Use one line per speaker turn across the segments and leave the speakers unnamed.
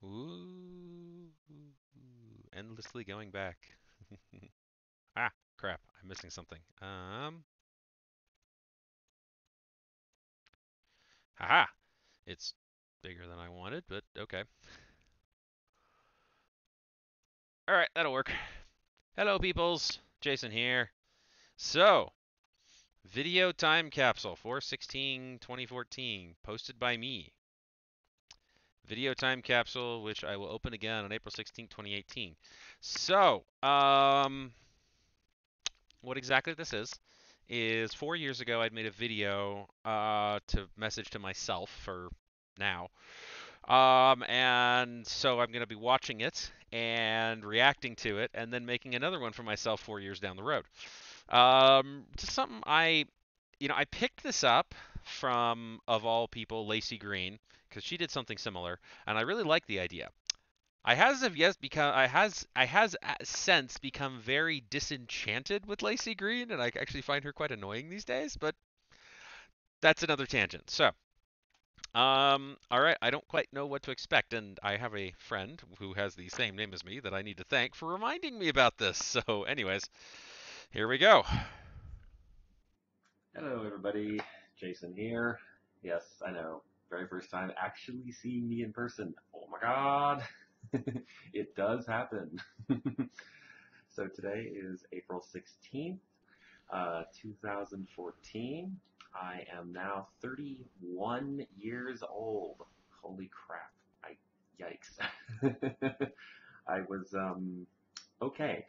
Ooh, endlessly going back. Ah, crap! I'm missing something. Haha! It's bigger than I wanted, but okay. All right, that'll work. Hello, peoples. Jason here. So, video time capsule 4/16/2014, posted by me. Video time capsule, which I will open again on April 16th, 2018. So, what exactly this is 4 years ago I'd made a video to message to myself for now. And so I'm going to be watching it and reacting to it and then making another one for myself 4 years down the road. Just something I picked this up from, of all people, Lacey Green, because she did something similar, and I really like the idea. I has since become very disenchanted with Lacey Green, and I actually find her quite annoying these days. But that's another tangent. So, all right, I don't quite know what to expect, and I have a friend who has the same name as me that I need to thank for reminding me about this. So, anyways, here we go.
Hello, everybody. Jason here. Yes, I know. Very first time actually seeing me in person. Oh my God. It does happen. So today is April 16th, 2014. I am now 31 years old. Holy crap. Yikes. I was, okay.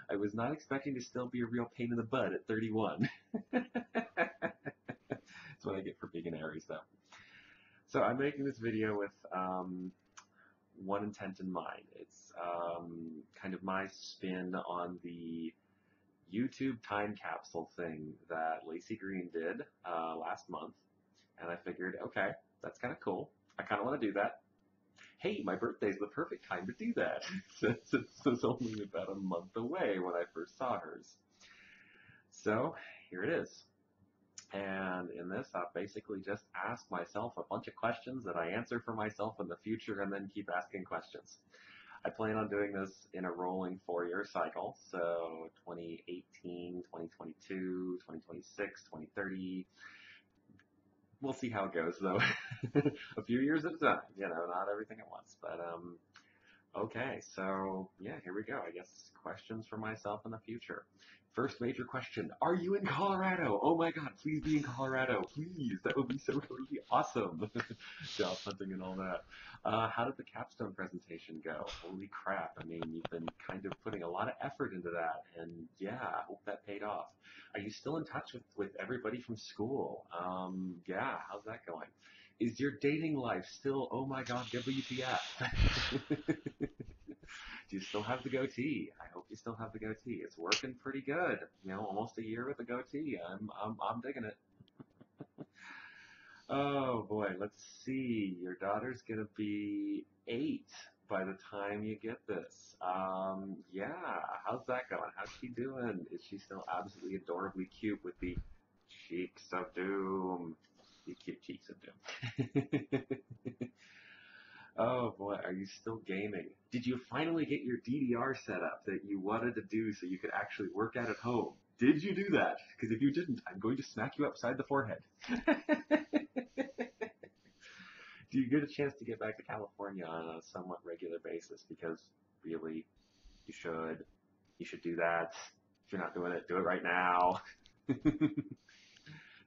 I was not expecting to still be a real pain in the butt at 31. That's what I get for being an Aries, though. So I'm making this video with one intent in mind. It's kind of my spin on the YouTube time capsule thing that Lacey Green did last month, and I figured, okay, that's kind of cool. I kind of want to do that. Hey, my birthday's the perfect time to do that, since it was only about a month away when I first saw hers. So here it is. And in this, I basically just ask myself a bunch of questions that I answer for myself in the future and then keep asking questions. I plan on doing this in a rolling 4 year cycle. So 2018, 2022, 2026, 2030. We'll see how it goes though. A few years at a time, not everything at once. But okay, so yeah, here we go. I guess questions for myself in the future. First major question: are you in Colorado? Oh my God, please be in Colorado, please. That would be so really awesome. Job hunting and all that. How did the capstone presentation go? Holy crap! I mean, you've been kind of putting a lot of effort into that, and yeah, I hope that paid off. Are you still in touch with everybody from school? Yeah, how's that going? Is your dating life still, oh my God, WTF? Do you still have the goatee? I hope you still have the goatee. It's working pretty good. Almost a year with the goatee. I'm digging it. Oh boy, let's see. Your daughter's gonna be 8 by the time you get this. Yeah, how's that going? How's she doing? Is she still absolutely adorably cute with the cheeks of doom? The cute cheeks of doom. Oh boy, are you still gaming? Did you finally get your DDR set up that you wanted to do so you could actually work out at home? Did you do that? Because if you didn't, I'm going to smack you upside the forehead. Do you get a chance to get back to California on a somewhat regular basis? Because really, you should. You should do that. If you're not doing it, do it right now.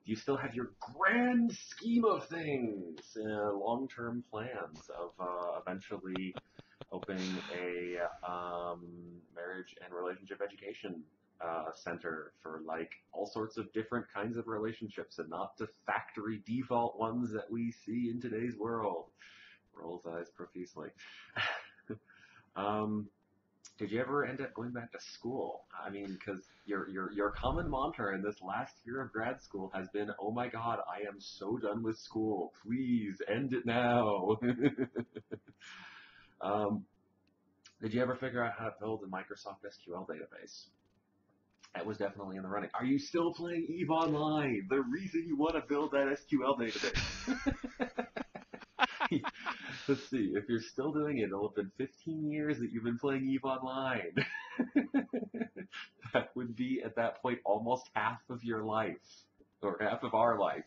Do you still have your grand scheme of things, long-term plans of eventually opening a marriage and relationship education center for like all sorts of different kinds of relationships and not the factory default ones that we see in today's world? Rolls eyes profusely. um, did you ever end up going back to school? I mean, because your common mantra in this last year of grad school has been, "Oh my God, I am so done with school. Please end it now." um, did you ever figure out how to build a Microsoft SQL database? That was definitely in the running. Are you still playing Eve Online? The reason you want to build that SQL database. Let's see. If you're still doing it, it'll have been 15 years that you've been playing Eve Online. That would be at that point almost half of your life, or half of our life.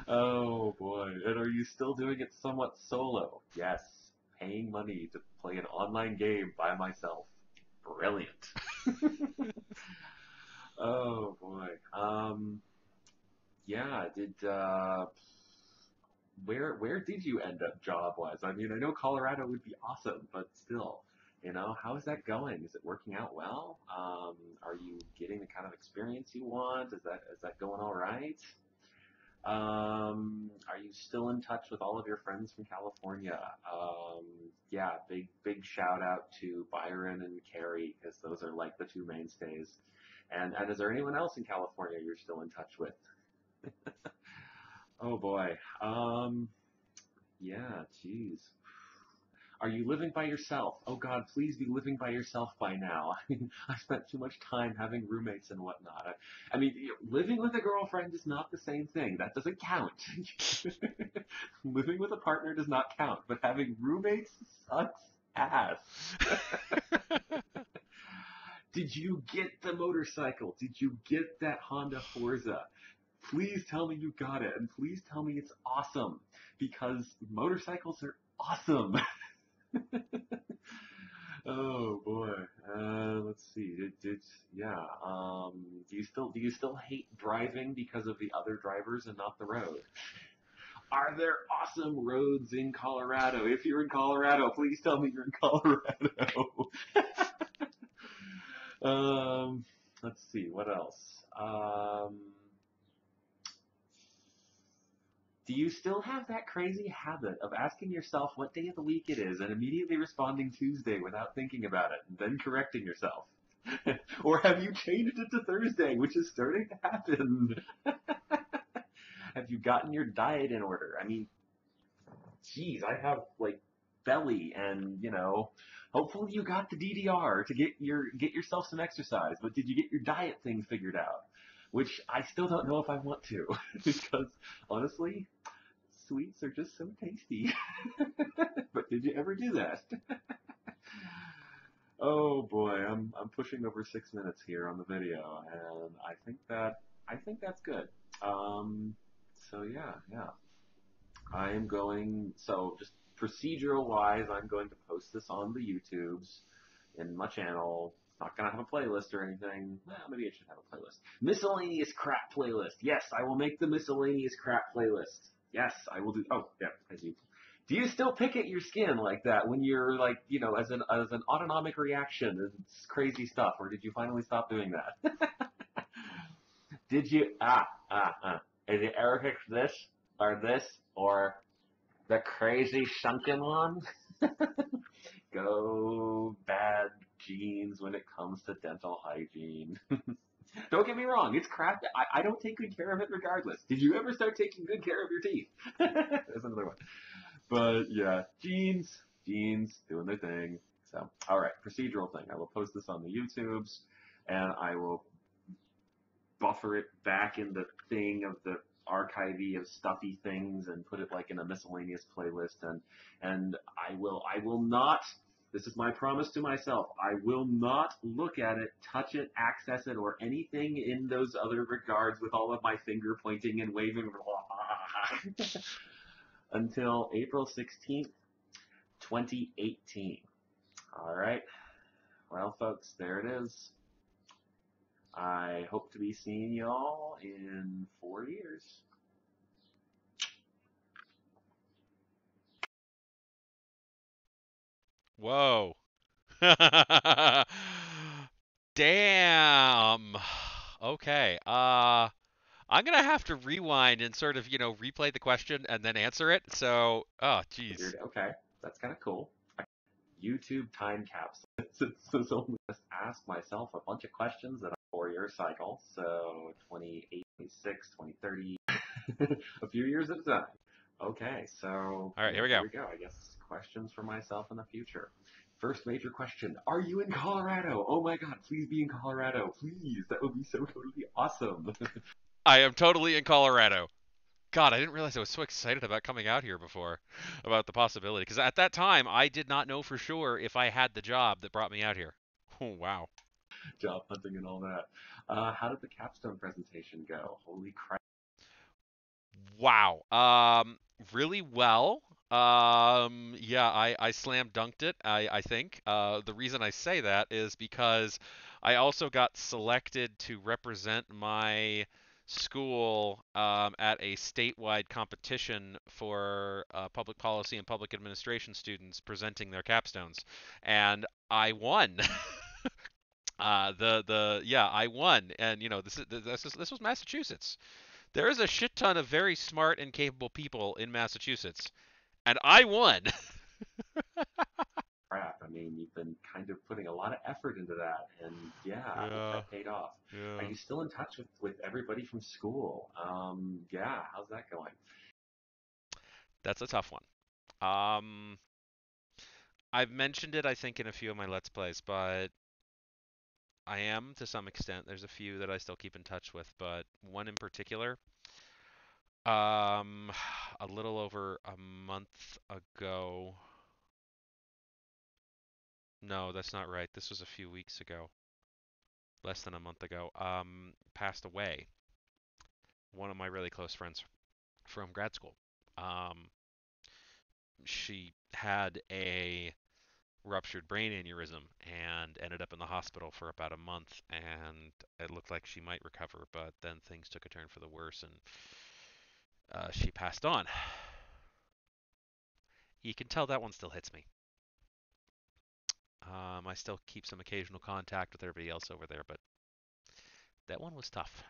Oh boy. And are you still doing it somewhat solo? Yes. Paying money to play an online game by myself. Brilliant. Oh boy. Yeah, where did you end up job wise? I mean, I know Colorado would be awesome, but still, how is that going? Is it working out well? Are you getting the kind of experience you want? Is that going all right? Are you still in touch with all of your friends from California? Yeah, big shout out to Byron and Carrie because those are like the two mainstays. And is there anyone else in California you're still in touch with? Oh boy. Yeah, geez. Are you living by yourself? Oh God, please be living by yourself by now. I spent too much time having roommates and whatnot. I mean, living with a girlfriend is not the same thing. That doesn't count. Living with a partner does not count, but having roommates sucks ass. Did you get the motorcycle? Did you get that Honda Forza? Please tell me you got it, and please tell me it's awesome, because motorcycles are awesome. Oh boy. Let's see. Yeah. Do you still hate driving because of the other drivers and not the road? Are there awesome roads in Colorado? If you're in Colorado, please tell me you're in Colorado. um, let's see. What else? Do you still have that crazy habit of asking yourself what day of the week it is and immediately responding Tuesday without thinking about it and then correcting yourself? Or have you changed it to Thursday, which is starting to happen? Have you gotten your diet in order? I mean, geez, I have like belly and, hopefully you got the DDR to get yourself some exercise, but did you get your diet thing figured out? Which I still don't know if I want to because honestly, sweets are just so tasty. But did you ever do that? Oh boy, I'm pushing over 6 minutes here on the video, and I think that's good. Um, so yeah. So just procedural wise, I'm going to post this on the YouTubes in my channel. It's not going to have a playlist or anything. Well, maybe it should have a playlist. Miscellaneous crap playlist. Yes, I will make the miscellaneous crap playlist. Yes, I will do. Oh, yeah, I do. Do you still pick at your skin like that when you're like, as an autonomic reaction? It's crazy stuff. Or did you finally stop doing that? Did you? Is it ever fix this, or the crazy sunken one? Go bad genes when it comes to dental hygiene. Don't get me wrong, it's crap. I don't take good care of it regardless. Did you ever start taking good care of your teeth? That's another one. But yeah, genes doing their thing. So, all right, procedural thing. I will post this on the YouTubes, and I will buffer it back in the thing of the archivey of stuffy things and put it like in a miscellaneous playlist and I will not, this is my promise to myself, I will not look at it, touch it, access it, or anything in those other regards with all of my finger pointing and waving until April 16th, 2018. All right. Well, folks, there it is. I hope to be seeing y'all in 4 years.
Whoa. Damn. Okay. I'm gonna have to rewind and sort of, replay the question and then answer it. So, oh, geez.
Figured, okay, that's kind of cool. YouTube time capsule. So only just ask myself a bunch of questions that are 4 year cycle. So 28, 26, 2030, a few years at a time. Okay, so
All right, here
yeah,
we
here
go.
we go. I guess questions for myself in the future. First major question: are you in Colorado? Oh my God, please be in Colorado, please. That would be so totally awesome.
I am totally in Colorado. God, I didn't realize I was so excited about coming out here before, about the possibility. Because at that time, I did not know for sure if I had the job that brought me out here. Oh, wow.
Job hunting and all that. How did the capstone presentation go? Holy crap!
Wow. Really well. Yeah, I slam dunked it, I think. The reason I say that is because I also got selected to represent my school at a statewide competition for public policy and public administration students presenting their capstones, and I won. Yeah, I won, and this was Massachusetts. There is a shit ton of very smart and capable people in Massachusetts, and I won.
Crap. I mean, you've been kind of putting a lot of effort into that, and yeah, I hope
Yeah,
that paid off. Are
yeah.
you still in touch with everybody from school? Yeah, how's that going?
That's a tough one. Um, I've mentioned it, I think, in a few of my Let's Plays, but I am to some extent. There's a few that I still keep in touch with, but one in particular, um, a little over a month ago. No, that's not right. This was a few weeks ago, less than a month ago. Passed away. One of my really close friends from grad school. Um, she had a ruptured brain aneurysm and ended up in the hospital for about a month, and it looked like she might recover, but then things took a turn for the worse, and she passed on. You can tell that one still hits me. I still keep some occasional contact with everybody else over there, but that one was tough.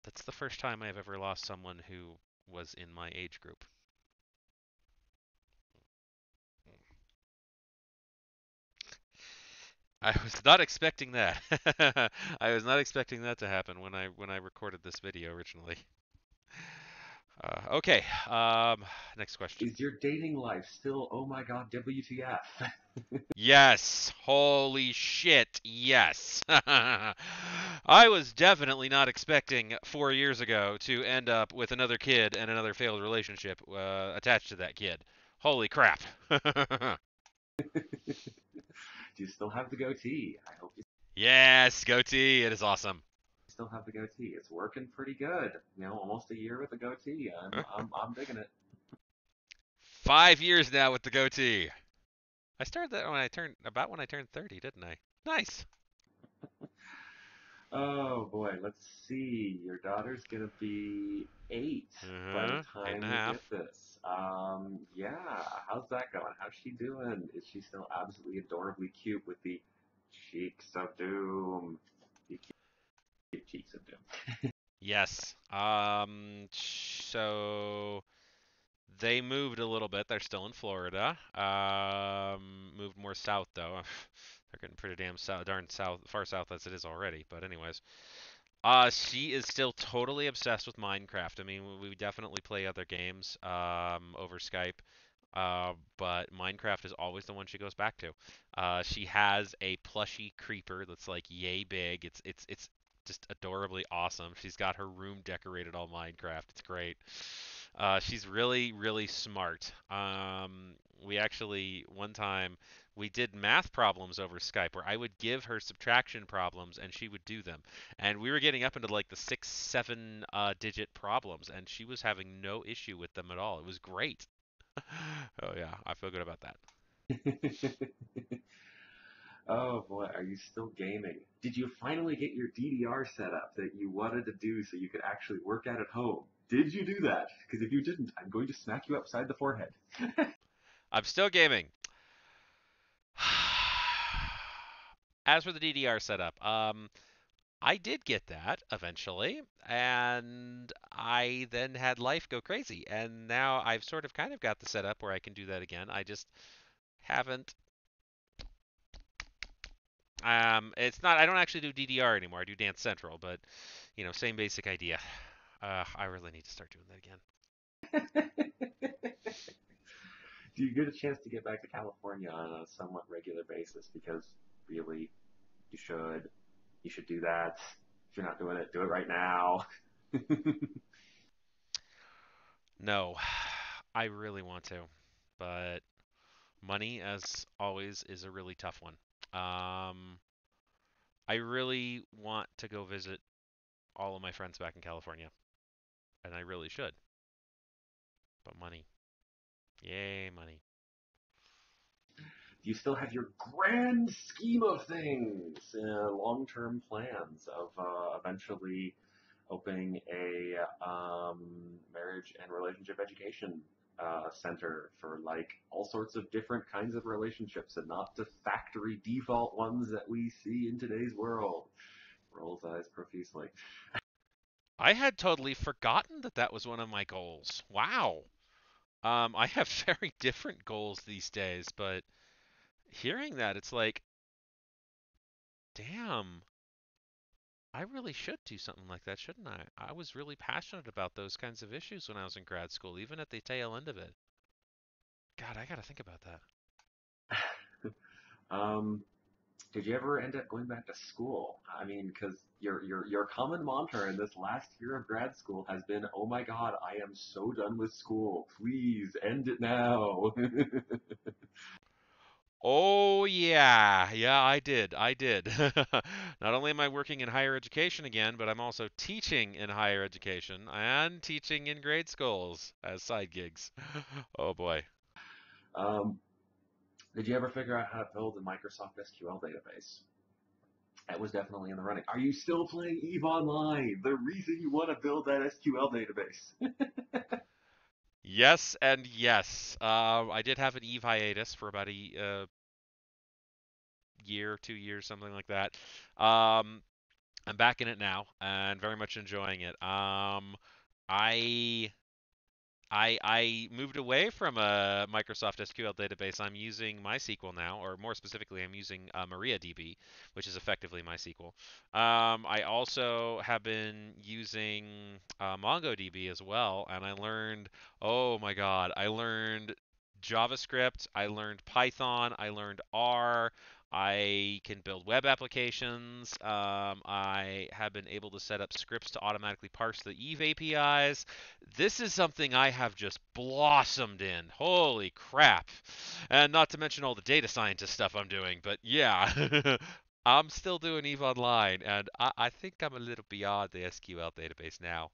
That's the first time I've ever lost someone who was in my age group. I was not expecting that. I was not expecting that to happen when I recorded this video originally. Okay. Next question.
Is your dating life still, oh my god, WTF?
Yes. Holy shit. Yes. I was definitely not expecting 4 years ago to end up with another kid and another failed relationship attached to that kid. Holy crap.
Do you still have the goatee? I hope you
Yes, goatee. It is awesome.
still have the goatee. It's working pretty good. You know, almost a year with a goatee. I'm digging it.
5 years now with the goatee. I started that when I turned 30, didn't I? Nice.
Oh boy, let's see. Your daughter's gonna be 8 by the
Eight and
time
a
you
half.
get this. Yeah, how's that going? How's she doing? Is she still absolutely adorably cute with the cheeks of doom? The cute cheeks of doom.
Yes. So they moved a little bit. They're still in Florida. Moved more south though. They're getting pretty damn south, darn south, far south as it is already. But anyways, she is still totally obsessed with Minecraft. I mean, we definitely play other games over Skype, but Minecraft is always the one she goes back to. She has a plushy creeper that's like yay big. It's just adorably awesome. She's got her room decorated all Minecraft. It's great. She's really, really smart. We actually one time we did math problems over Skype where I would give her subtraction problems and she would do them. And we were getting up into like the six, seven digit problems, and she was having no issue with them at all. It was great. Oh yeah, I feel good about that.
Oh boy, are you still gaming? Did you finally get your DDR set up that you wanted to do so you could actually work out at home? Did you do that? Because if you didn't, I'm going to smack you upside the forehead.
I'm still gaming. As for the DDR setup, I did get that eventually, and I then had life go crazy, and now I've sort of kind of got the setup where I can do that again. I just haven't. It's not. I don't actually do DDR anymore. I do Dance Central, but same basic idea. I really need to start doing that again.
Do you get a chance to get back to California on a somewhat regular basis? Because really, you should. You should do that. If you're not doing it, do it right now.
No, I really want to, but money, as always, is a really tough one. Um, I really want to go visit all of my friends back in California, and I really should, but money. Yay, money.
You still have your grand scheme of things, long-term plans of eventually opening a marriage and relationship education center for like all sorts of different kinds of relationships and not the factory default ones that we see in today's world. Rolls eyes profusely.
I had totally forgotten that that was one of my goals. Wow. I have very different goals these days, but hearing that, it's like, damn, I really should do something like that, shouldn't I? I was really passionate about those kinds of issues when I was in grad school, even at the tail end of it. God, I gotta think about that.
um, did you ever end up going back to school? I mean, because your common mantra in this last year of grad school has been, "Oh my God, I am so done with school. Please end it now."
Oh yeah, yeah, I did. I did. Not only am I working in higher education again, but I'm also teaching in higher education and teaching in grade schools as side gigs. Oh boy.
um, did you ever figure out how to build a Microsoft SQL database? That was definitely in the running. Are you still playing EVE Online? The reason you want to build that SQL database.
Yes and yes. I did have an Eve hiatus for about a year, 2 years, something like that. Um, I'm back in it now and very much enjoying it. I I moved away from a Microsoft SQL database. I'm using MySQL now, or more specifically, I'm using MariaDB, which is effectively MySQL. I also have been using MongoDB as well, and I learned, oh my God, I learned JavaScript, I learned Python, I learned R. I can build web applications. I have been able to set up scripts to automatically parse the Eve APIs. This is something I have just blossomed in. Holy crap. And not to mention all the data scientist stuff I'm doing, but yeah. I'm still doing EVE Online, and I think I'm a little beyond the SQL database now.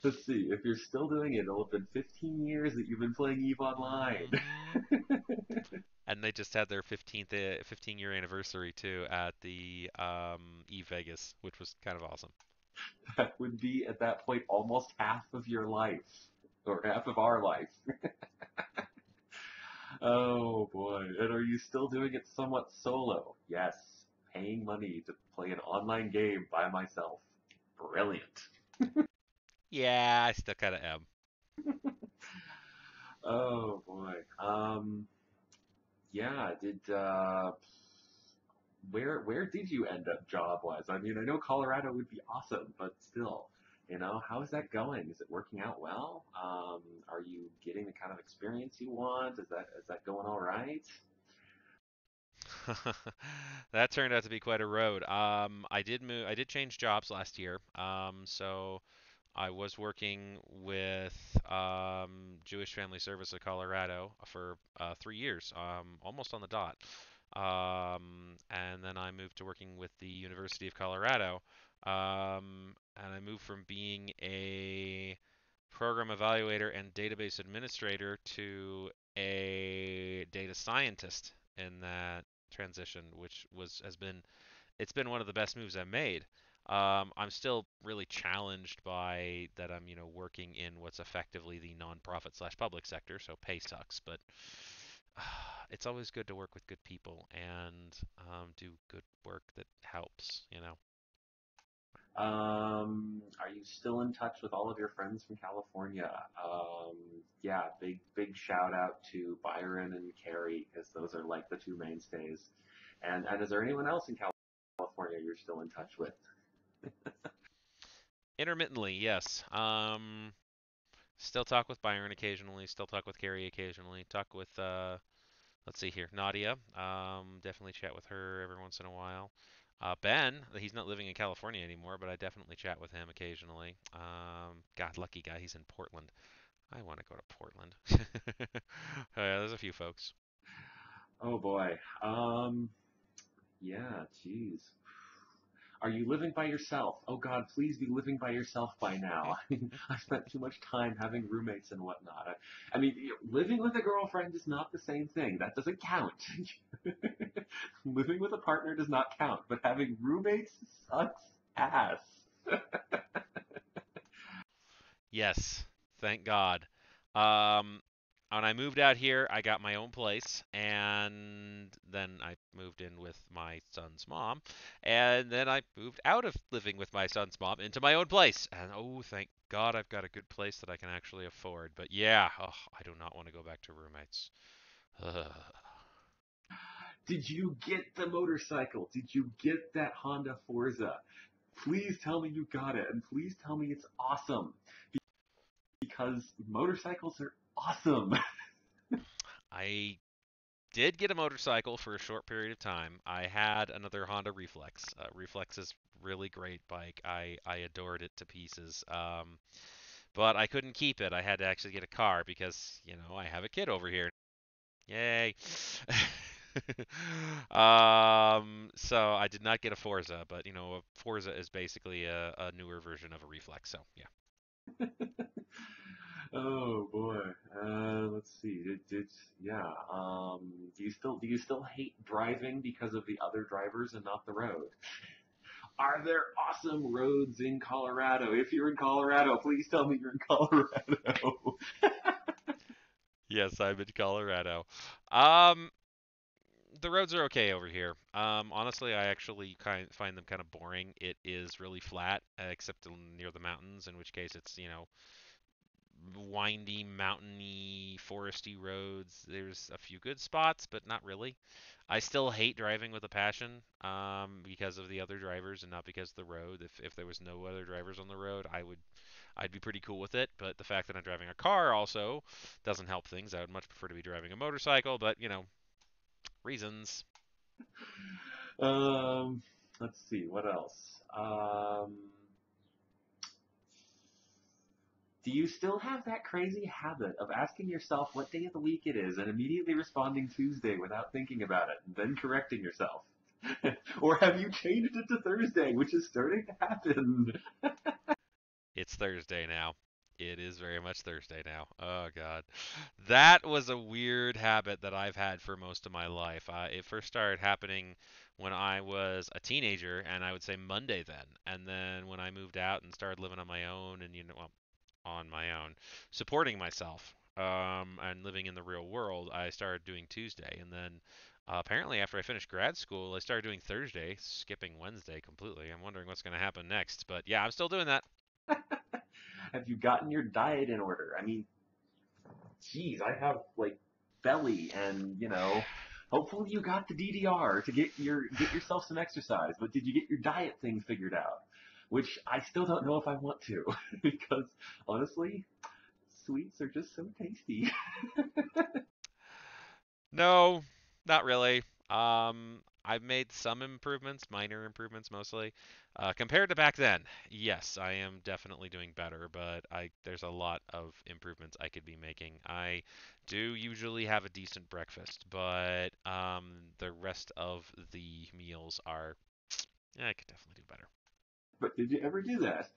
Let's see. If you're still doing it, it'll have been 15 years that you've been playing EVE Online.
hmm And they just had their 15-year anniversary too at the EVE Vegas, which was kind of awesome.
That would be at that point almost half of your life, or half of our life. Oh boy. And are you still doing it somewhat solo? Yes. Paying money to play an online game by myself. Brilliant.
Yeah, I still kind of am.
Oh boy. Yeah, did where did you end up job wise? I mean, I know Colorado would be awesome, but still, how is that going? Is it working out well? Are you getting the kind of experience you want? Is that going all right?
That turned out to be quite a road. I did change jobs last year. So I was working with Jewish Family Service of Colorado for 3 years, almost on the dot. And then I moved to working with the University of Colorado. And I moved from being a program evaluator and database administrator to a data scientist in that transition, which was has been it's been one of the best moves I've made. I'm still really challenged by that I'm, working in what's effectively the nonprofit slash public sector, so pay sucks, but it's always good to work with good people and do good work that helps.
Are you still in touch with all of your friends from California? Yeah, big shout out to Byron and Carrie because those are like the two mainstays. And is there anyone else in California you're still in touch with?
Intermittently, yes. Still talk with Byron occasionally, still talk with Carrie occasionally, talk with let's see here, Nadia. Definitely chat with her every once in a while. Ben, he's not living in California anymore, but I definitely chat with him occasionally. God, lucky guy, he's in Portland. I want to go to Portland. There's a few folks.
Oh boy. Yeah, jeez. Are you living by yourself? Oh God, please be living by yourself by now. I spent too much time having roommates and whatnot. I mean, living with a girlfriend is not the same thing. That doesn't count. Living with a partner does not count, but having roommates sucks ass.
Yes, thank God. Um, when I moved out here, I got my own place, and then I moved in with my son's mom, and then I moved out of living with my son's mom into my own place. And oh, thank God, I've got a good place that I can actually afford. But yeah, oh, I do not want to go back to roommates. Ugh.
Did you get the motorcycle? Did you get that Honda Forza? Please tell me you got it, and please tell me it's awesome because motorcycles are awesome.
I did get a motorcycle for a short period of time. I had another Honda Reflex. Reflex is really great bike. I adored it to pieces. But I couldn't keep it. I had to actually get a car because, I have a kid over here. Yay. So I did not get a Forza, but a Forza is basically a newer version of a Reflex. So yeah.
Oh boy. Let's see. Yeah. Do you still hate driving because of the other drivers and not the road? Are there awesome roads in Colorado? If you're in Colorado, please tell me you're in Colorado.
Yes, I'm in Colorado. Um, the roads are okay over here. Honestly, I actually find them kind of boring. It is really flat, except near the mountains, in which case it's, windy, mountainy, foresty roads. There's a few good spots, but not really. I still hate driving with a passion, because of the other drivers and not because of the road. If there was no other drivers on the road, I'd be pretty cool with it. But the fact that I'm driving a car also doesn't help things. I would much prefer to be driving a motorcycle, but reasons.
um, let's see. What else? Do you still have that crazy habit of asking yourself what day of the week it is and immediately responding Tuesday without thinking about it and then correcting yourself? Or have you changed it to Thursday, which is starting to happen?
It's Thursday now. It is very much Thursday now. Oh God, that was a weird habit that I've had for most of my life. It first started happening when I was a teenager, and I would say Monday then. And then when I moved out and started living on my own, and well, on my own, supporting myself, and living in the real world, I started doing Tuesday. And then apparently, after I finished grad school, I started doing Thursday, skipping Wednesday completely. I'm wondering what's going to happen next. But yeah, I'm still doing that.
Have you gotten your diet in order? I mean, geez, I have like belly and, hopefully you got the DDR to get yourself some exercise, but did you get your diet thing figured out? Which I still don't know if I want to because honestly, sweets are just so tasty.
No, not really. I've made some improvements, minor improvements mostly. Compared to back then, yes, I am definitely doing better, but there's a lot of improvements I could be making. I do usually have a decent breakfast, but the rest of the meals are, yeah, I could definitely do better.
But did you ever do that?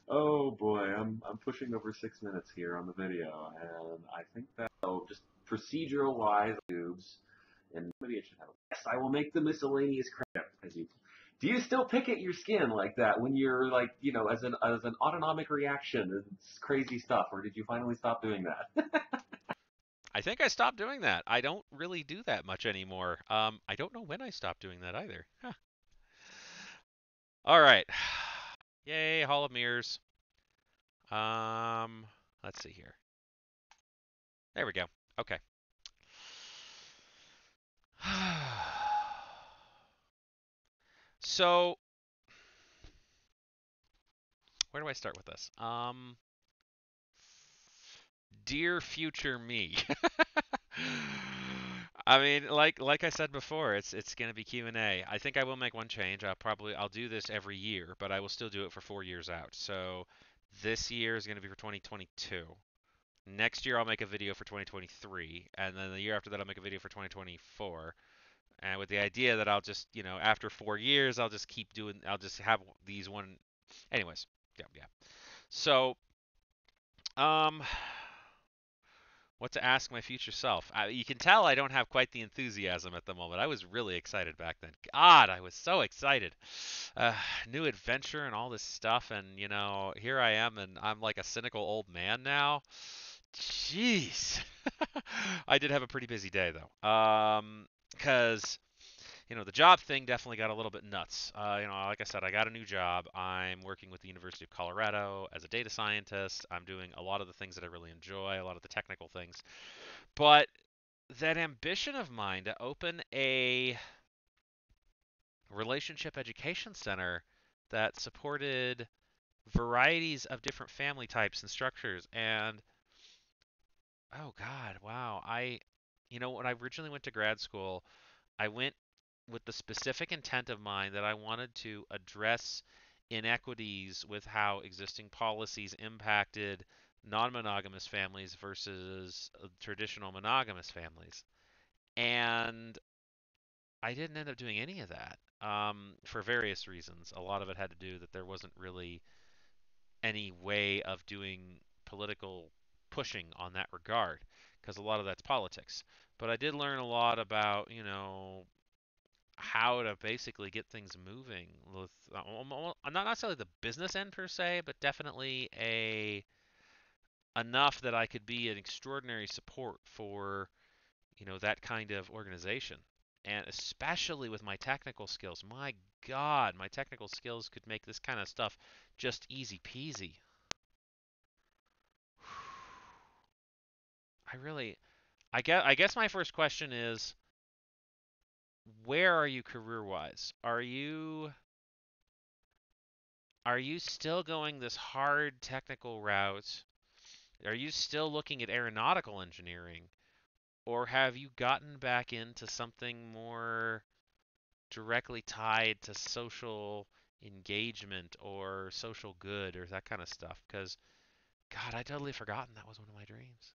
Oh boy, I'm pushing over 6 minutes here on the video, and I think that just procedural wise, tubes, and maybe it should have. Yes, I will make the miscellaneous crap. Do you still pick at your skin like that when you're like, as an autonomic reaction? It's crazy stuff, or did you finally stop doing that?
I think I stopped doing that. I don't really do that much anymore. I don't know when I stopped doing that either. Huh. All right. Yay, Hall of Mirrors. Um, let's see here. There we go. Okay. So, where do I start with this? Dear future me. I mean, like I said before, it's gonna be Q&A. I think I will make one change. I'll do this every year, but I will still do it for 4 years out. So this year is gonna be for 2022. Next year I'll make a video for 2023, and then the year after that I'll make a video for 2024. And with the idea that I'll just, after 4 years I'll just keep doing. I'll just have these one. Anyways, yeah, yeah. So, um, what to ask my future self? You can tell I don't have quite the enthusiasm at the moment. I was really excited back then. God, I was so excited. Uh, New adventure and all this stuff, and here I am, and I'm like a cynical old man now. Jeez. I did have a pretty busy day though. Because the job thing definitely got a little bit nuts. Like I said, I got a new job. I'm working with the University of Colorado as a data scientist. I'm doing a lot of the things that I really enjoy, a lot of the technical things. But that ambition of mine to open a relationship education center that supported varieties of different family types and structures and oh god, wow. When I originally went to grad school, I went with the specific intent of mind that I wanted to address inequities with how existing policies impacted non-monogamous families versus traditional monogamous families. And I didn't end up doing any of that for various reasons. A lot of it had to do that there wasn't really any way of doing political pushing on that regard because a lot of that's politics. But I did learn a lot about, how to basically get things moving with not necessarily the business end per se, but definitely a enough that I could be an extraordinary support for that kind of organization. And especially with my technical skills, my God, my technical skills could make this kind of stuff just easy peasy. I really, I guess my first question is, where are you career-wise? Are you still going this hard technical route? Are you still looking at aeronautical engineering? Or have you gotten back into something more directly tied to social engagement or social good or that kind of stuff? Because, God, I totally forgotten that was one of my dreams.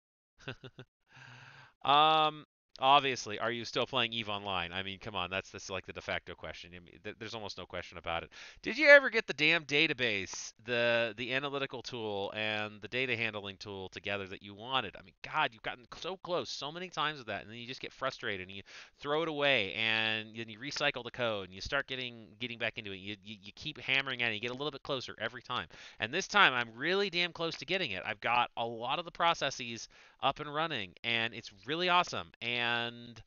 Um, Obviously, are you still playing Eve Online? I mean, come on, that's like the de facto question. I mean, there's almost no question about it. Did you ever get the damn database, the analytical tool, and the data handling tool together that you wanted? I mean, God, you've gotten so close so many times with that, and then you just get frustrated and you throw it away, and then you recycle the code, and you start getting back into it. You keep hammering at it, you get a little bit closer every time. And this time, I'm really damn close to getting it. I've got a lot of the processes up and running, and it's really awesome. And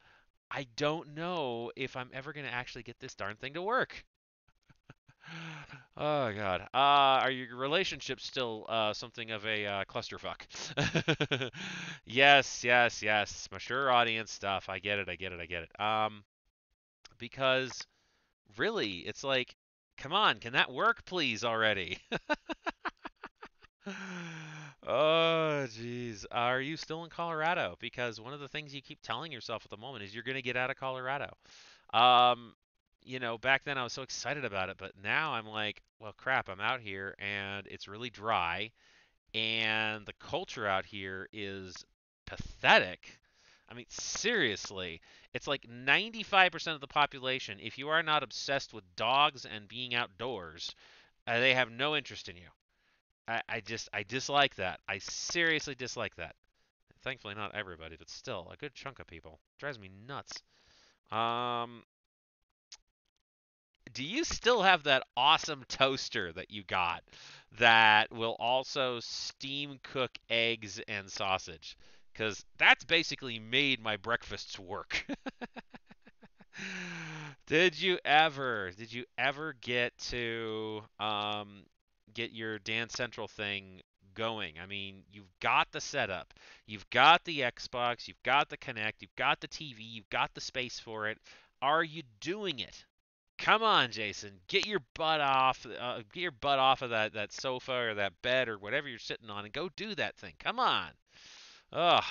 I don't know if I'm ever going to actually get this darn thing to work. Oh God. Are your relationships still something of a clusterfuck? Yes, yes, yes. Mature audience stuff. I get it. I get it. I get it. Because really, it's like, come on, can that work, please, already? Oh, jeez. Are you still in Colorado? Because one of the things you keep telling yourself at the moment is you're going to get out of Colorado. Um, back then I was so excited about it, but now I'm like, well, crap, I'm out here and it's really dry, and the culture out here is pathetic. I mean, seriously, it's like 95% of the population, if you are not obsessed with dogs and being outdoors, they have no interest in you. I dislike that. I seriously dislike that. Thankfully, not everybody, but still, a good chunk of people. Drives me nuts. Um, do you still have that awesome toaster that you got that will also steam cook eggs and sausage? Because that's basically made my breakfasts work. Did you ever get to get your Dance Central thing going? I mean, you've got the setup, you've got the Xbox, you've got the Kinect, you've got the TV, you've got the space for it. Are you doing it? Come on, Jason, get your butt off of that sofa or that bed or whatever you're sitting on and go do that thing. Come on. Ugh.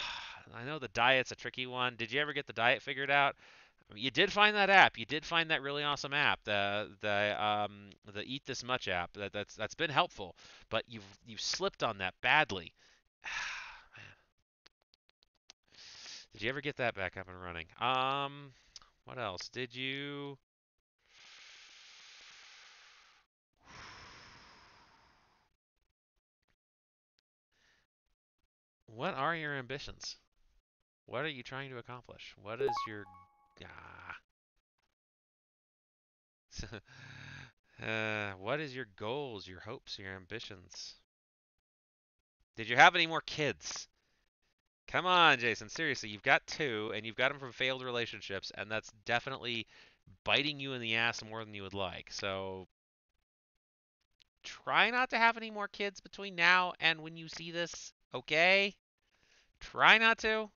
I know the diet's a tricky one. Did you ever get the diet figured out? I mean, you did find that app. You did find that really awesome app, the Eat This Much app. That's been helpful, but you've slipped on that badly. Man, did you ever get that back up and running? What else? Did you? What are your ambitions? What are you trying to accomplish? What is your ah, what is your goals, your hopes, your ambitions? Did you have any more kids? Come on, Jason. Seriously, you've got two, and you've got them from failed relationships, and that's definitely biting you in the ass more than you would like. So try not to have any more kids between now and when you see this, okay? Try not to.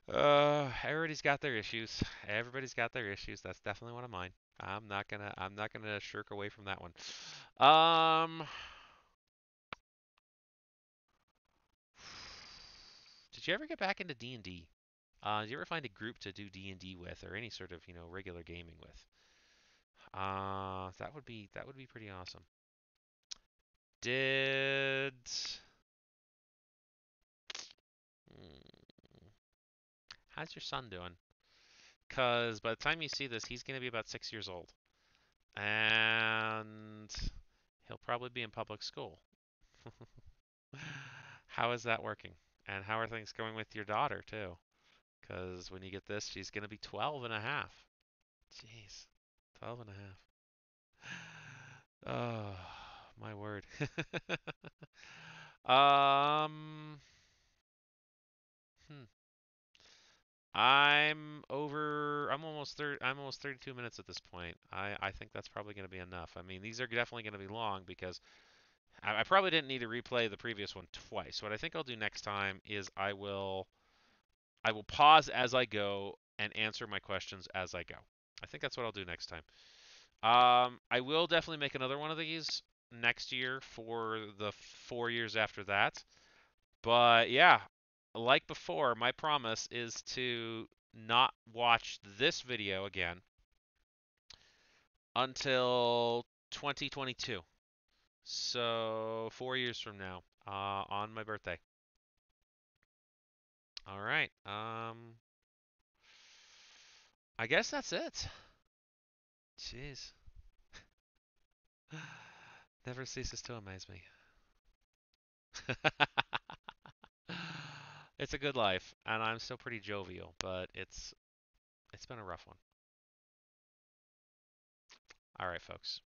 Everybody's got their issues. Everybody's got their issues. That's definitely one of mine. I'm not gonna shirk away from that one. Um, did you ever get back into D&D? Did you ever find a group to do D&D with, or any sort of regular gaming with? That would be pretty awesome. Did hmm, how's your son doing? Cause by the time you see this, he's gonna be about 6 years old, and he'll probably be in public school. How is that working? And how are things going with your daughter too? Cause when you get this, she's gonna be 12 and a half. Jeez, 12 and a half. Oh, my word. um, hmm. I'm almost 32 minutes at this point. I think that's probably going to be enough. I mean, these are definitely going to be long because I probably didn't need to replay the previous one twice. What I think I'll do next time is I will pause as I go and answer my questions as I go. I think that's what I'll do next time. I will definitely make another one of these next year for the 4 years after that. But yeah, like before, my promise is to not watch this video again until 2022. So 4 years from now, on my birthday. All right. I guess that's it. Jeez. Never ceases to amaze me. It's a good life, and I'm still pretty jovial, but it's been a rough one. All right, folks.